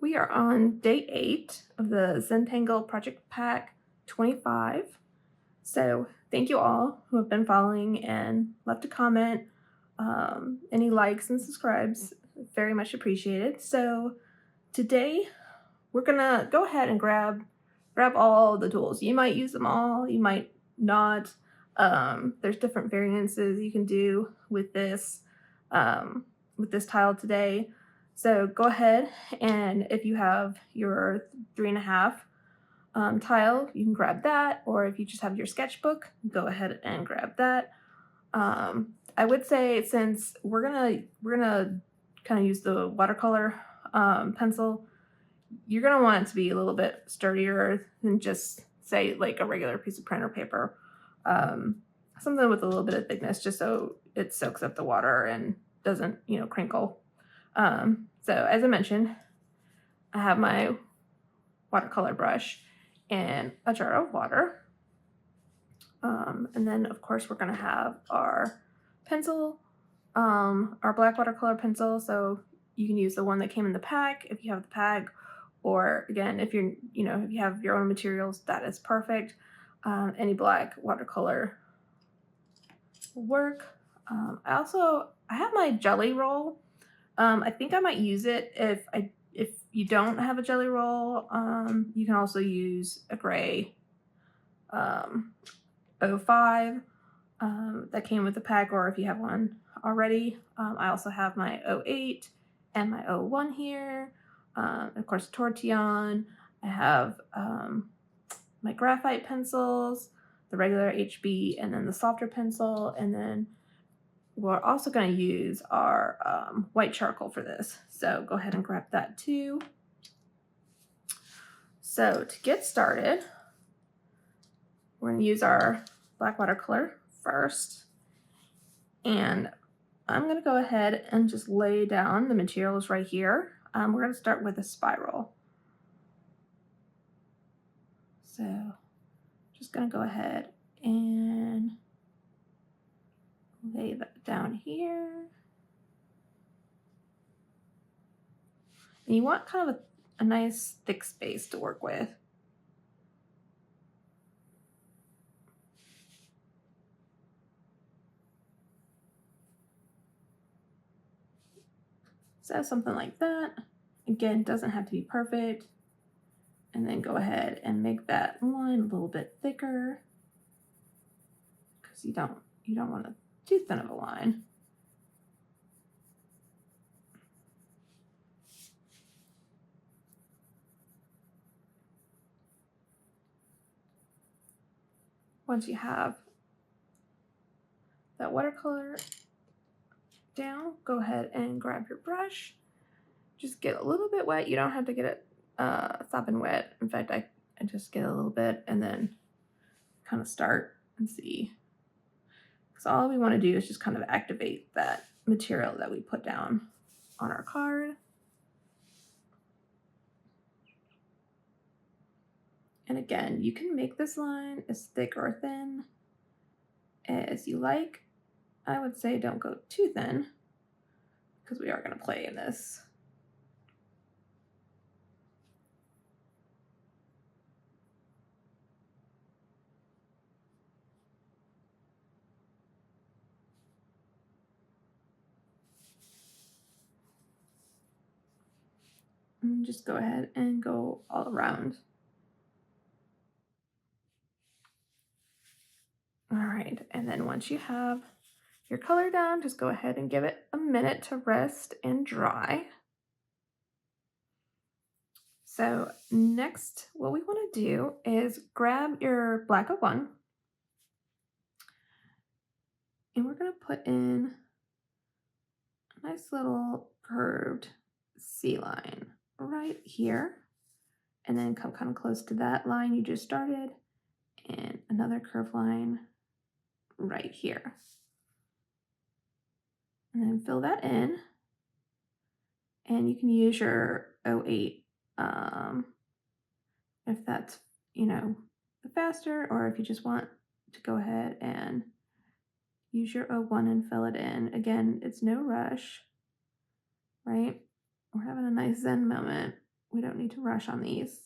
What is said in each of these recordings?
We are on day 8 of the Zentangle Project Pack 25. So, thank you all who have been following and left a comment. Any likes and subscribes, very much appreciated. So, today we're gonna go ahead and grab all the tools. You might use them all, you might not. There's different variances you can do with this tile today. So go ahead, and if you have your 3.5 tile, you can grab that, or if you just have your sketchbook, go ahead and grab that. I would say, since we're gonna kind of use the watercolor pencil, you're gonna want it to be a little bit sturdier than just, say, like a regular piece of printer paper. Um, Something with a little bit of thickness, just so it soaks up the water and doesn't, crinkle. So as I mentioned, I have my watercolor brush and a jar of water. And then, of course, we're going to have our pencil, our black watercolor pencil. So you can use the one that came in the pack if you have the pack, or again, if if you have your own materials, that is perfect. Any black watercolor will work. I have my jelly roll. I think I might use it if you don't have a jelly roll. You can also use a gray '05 that came with the pack, or if you have one already. I also have my '08 and my '01 here. Of course, Tortillon. I have my graphite pencils, the regular HB, and then the softer pencil, and then we're also going to use our white charcoal for this. So go ahead and grab that too. So to get started, we're going to use our black watercolor first. And I'm going to go ahead and just lay down the materials right here. We're going to start with a spiral. So just going to go ahead and lay that down here. And you want kind of a nice thick space to work with. So something like that. Again, doesn't have to be perfect. And then go ahead and make that line a little bit thicker, because you don't want too thin of a line. Once you have that watercolor down, go ahead and grab your brush. Just get a little bit wet. You don't have to get it sopping wet. In fact, I just get a little bit and then kind of start and see. Because all we want to do is just kind of activate that material that we put down on our card. And again, you can make this line as thick or thin as you like. I would say don't go too thin, because we are going to play in this. And just go ahead and go all around. All right, and then once you have your color down, just go ahead and give it a minute to rest and dry. So next, what we want to do is grab your black '01, and we're going to put in a nice little curved C line right here, and then come kind of close to that line you just started, and another curved line right here. And then fill that in, and you can use your '08 if that's, faster, or if you just want to go ahead and use your '01 and fill it in. Again, it's no rush, right? We're having a nice Zen moment. We don't need to rush on these.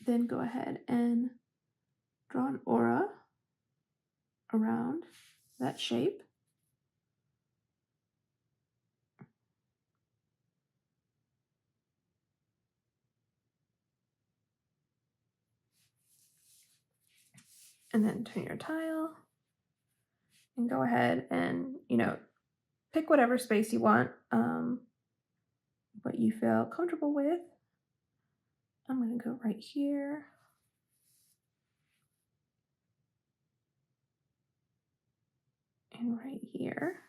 Then go ahead and draw an aura around that shape. And then turn your tile and go ahead and, pick whatever space you want, what you feel comfortable with. I'm going to go right here. And right here.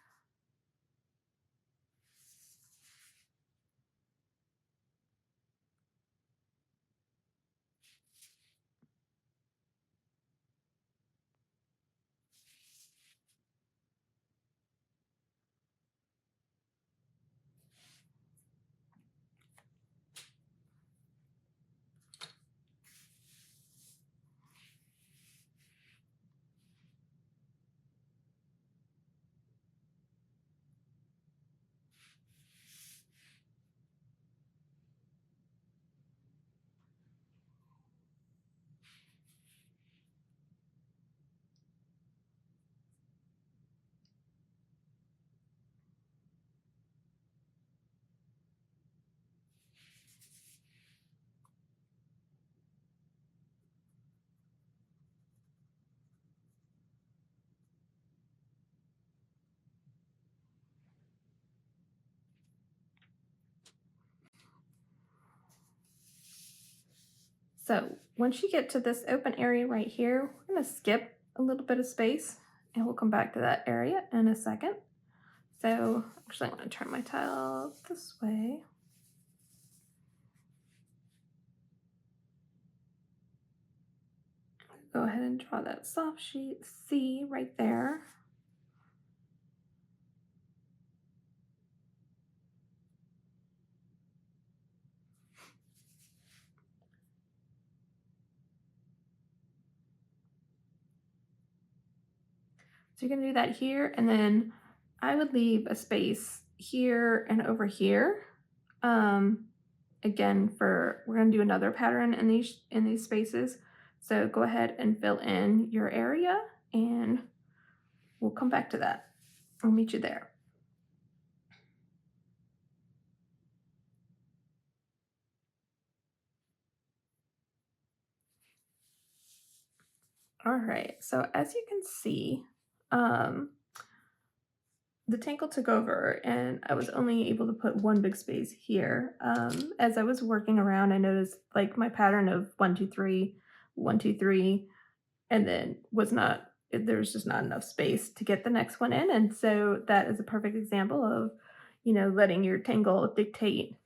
So once you get to this open area right here, we're going to skip a little bit of space and we'll come back to that area in a second. So actually I'm going to turn my tile this way. Go ahead and draw that soft sheet C right there. So you're going to do that here, and then I would leave a space here and over here. Again, we're going to do another pattern in these spaces. So go ahead and fill in your area, and we'll come back to that. I'll meet you there. All right, so as you can see, the tangle took over and I was only able to put one big space here. As I was working around, I noticed like my pattern of 1, 2, 3, 1, 2, 3, and then there's just not enough space to get the next one in. And so that is a perfect example of, letting your tangle dictate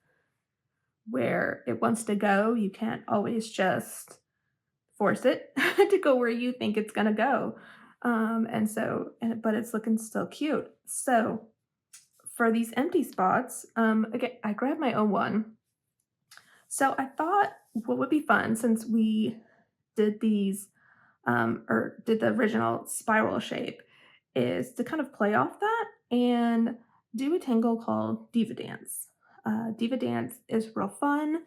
where it wants to go. You can't always just force it to go where you think it's going to go. But it's looking still cute. So for these empty spots, again, I grabbed my own one. So I thought what would be fun, since we did these, or did the original spiral shape, is to kind of play off that and do a tangle called Diva Dance. Diva Dance is real fun.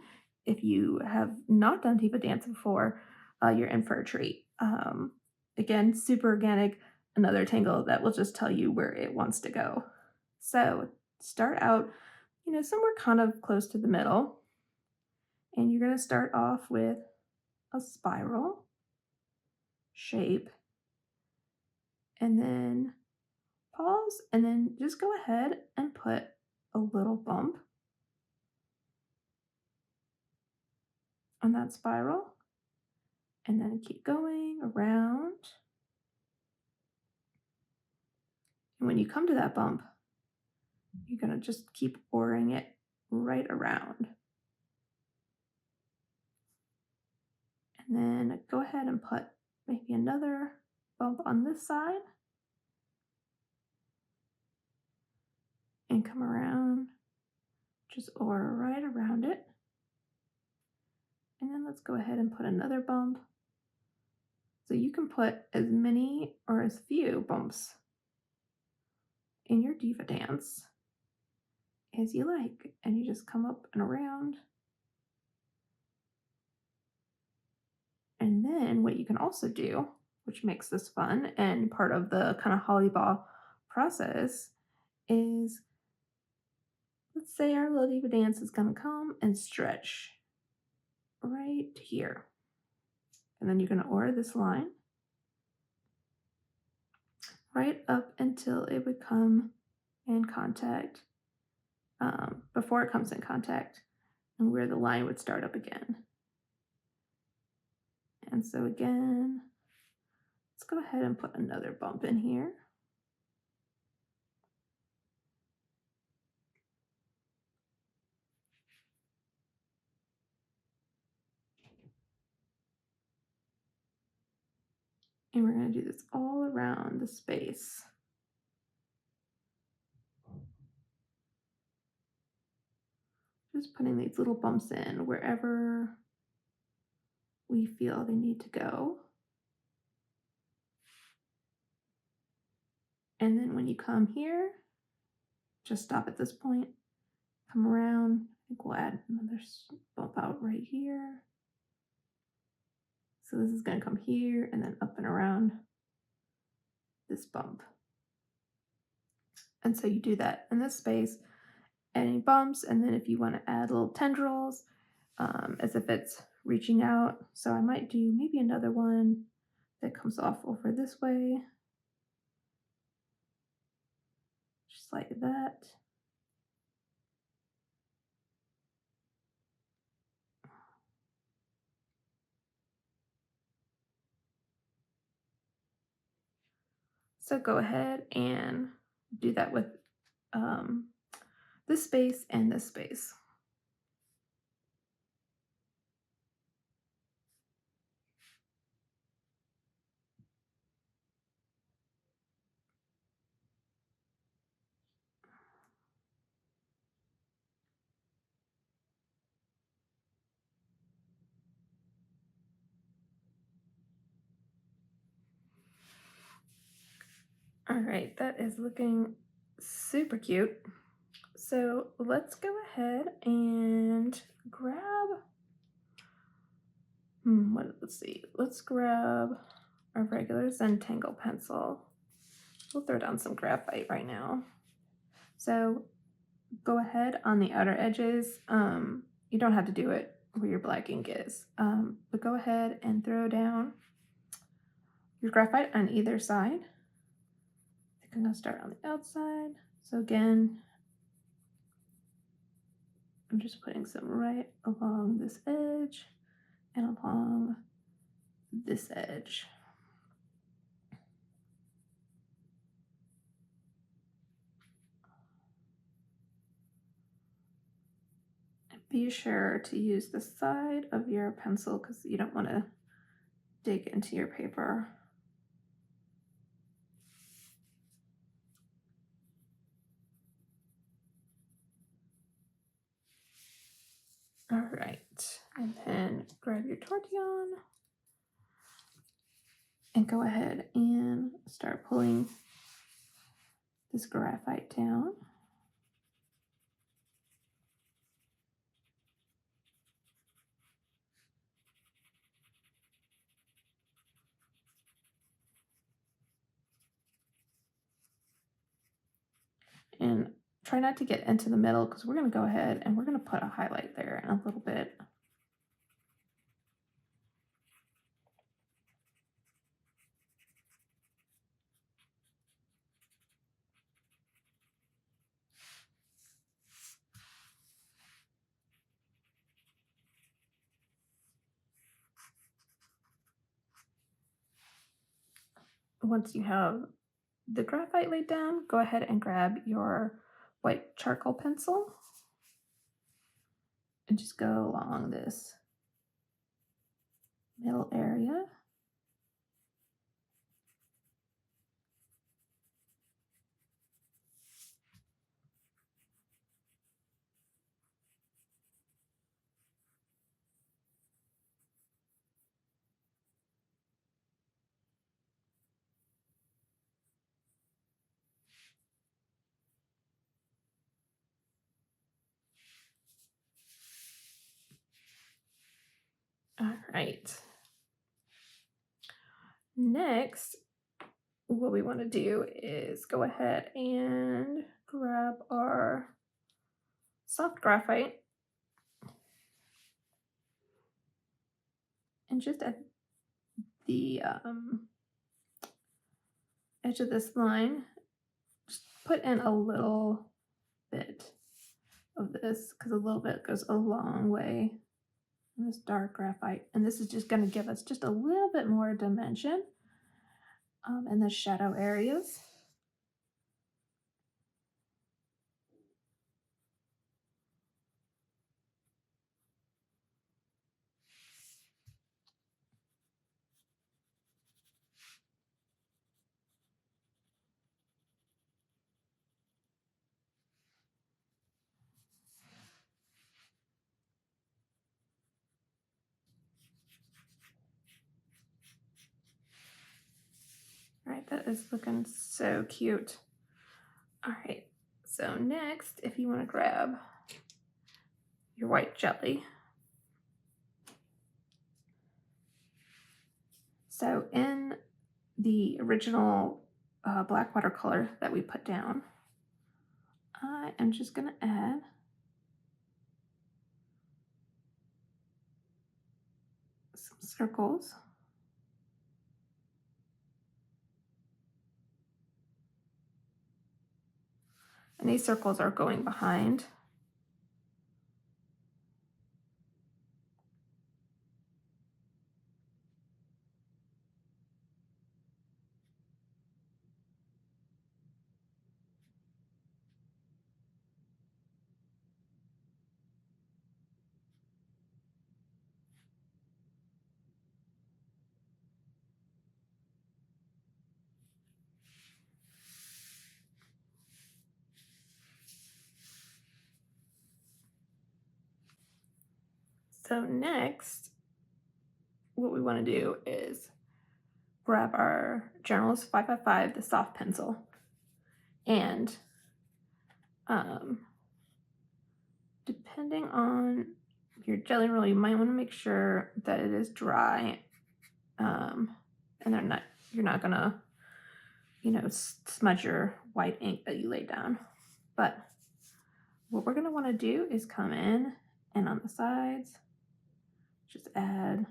If you have not done Diva Dance before, you're in for a treat. Again, super organic, another tangle that will just tell you where it wants to go. So start out, somewhere kind of close to the middle. And you're going to start off with a spiral shape. And then pause, and then just go ahead and put a little bump on that spiral. And then keep going around. And when you come to that bump, you're going to just keep pouring it right around. And then go ahead and put maybe another bump on this side. And come around, just aura right around it. And then let's go ahead and put another bump So you can put as many or as few bumps in your diva dance as you like, and you just come up and around. And then what you can also do, which makes this fun and part of the kind of holly ball process, is let's say our little diva dance is going to come and stretch right here. And then you're going to order this line right up until it would come in contact, before it comes in contact, and where the line would start up again. And so again, let's go ahead and put another bump in here. And we're going to do this all around the space. Just putting these little bumps in wherever we feel they need to go. And then when you come here, just stop at this point, come around. I think we'll add another bump out right here. So this is going to come here and then up and around this bump. And so you do that in this space, any bumps, and then if you want to add little tendrils, as if it's reaching out. So I might do maybe another one that comes off over this way, just like that. So go ahead and do that with this space and this space. All right, that is looking super cute. So let's go ahead and grab, let's see, let's grab our regular Zentangle pencil. We'll throw down some graphite right now. So go ahead on the outer edges. You don't have to do it where your black ink is, but go ahead and throw down your graphite on either side. I think I'm gonna start on the outside. So again, I'm just putting some right along this edge and along this edge. And be sure to use the side of your pencil because you don't want to dig into your paper. All right, and then grab your tortillon and go ahead and start pulling this graphite down. And try not to get into the middle because we're going to go ahead and we're going to put a highlight there in a little bit. Once you have the graphite laid down, go ahead and grab your white charcoal pencil and just go along this middle area. All right. Next, what we want to do is go ahead and grab our soft graphite and just at the edge of this line, just put in a little bit of this because a little bit goes a long way in this dark graphite. And this is just going to give us just a little bit more dimension in the shadow areas. All right, that is looking so cute. All right, so next, if you want to grab your white jelly. So in the original black watercolor that we put down, I am just going to add some circles. And these circles are going behind. So next, what we want to do is grab our Journals 555, the soft pencil, and depending on your jelly roll, you might want to make sure that it is dry, and you're not gonna, smudge your white ink that you laid down. But what we're gonna want to do is come in and on the sides, just add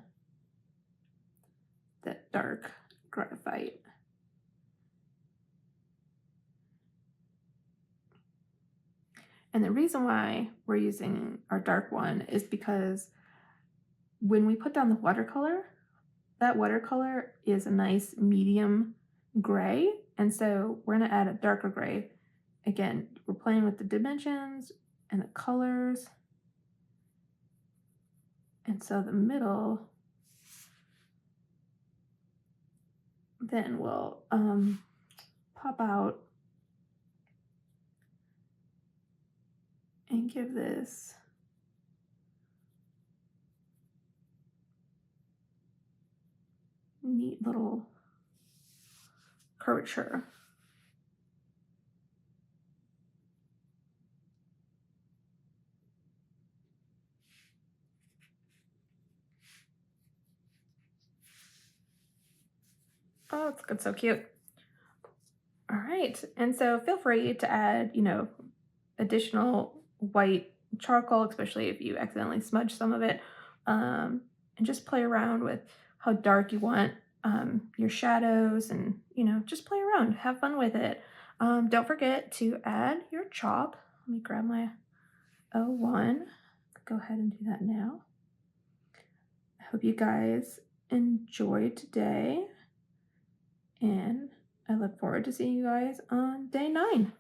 that dark graphite. And the reason why we're using our dark one is because when we put down the watercolor, that watercolor is a nice medium gray. And so we're going to add a darker gray. Again, we're playing with the dimensions and the colors. And so the middle then will pop out and give this neat little curvature. Oh, it's so cute. All right, and so feel free to add, additional white charcoal, especially if you accidentally smudge some of it, and just play around with how dark you want your shadows, and just play around, have fun with it. Don't forget to add your chalk. Let me grab my O1. Go ahead and do that now. I hope you guys enjoyed today, and I look forward to seeing you guys on day 9.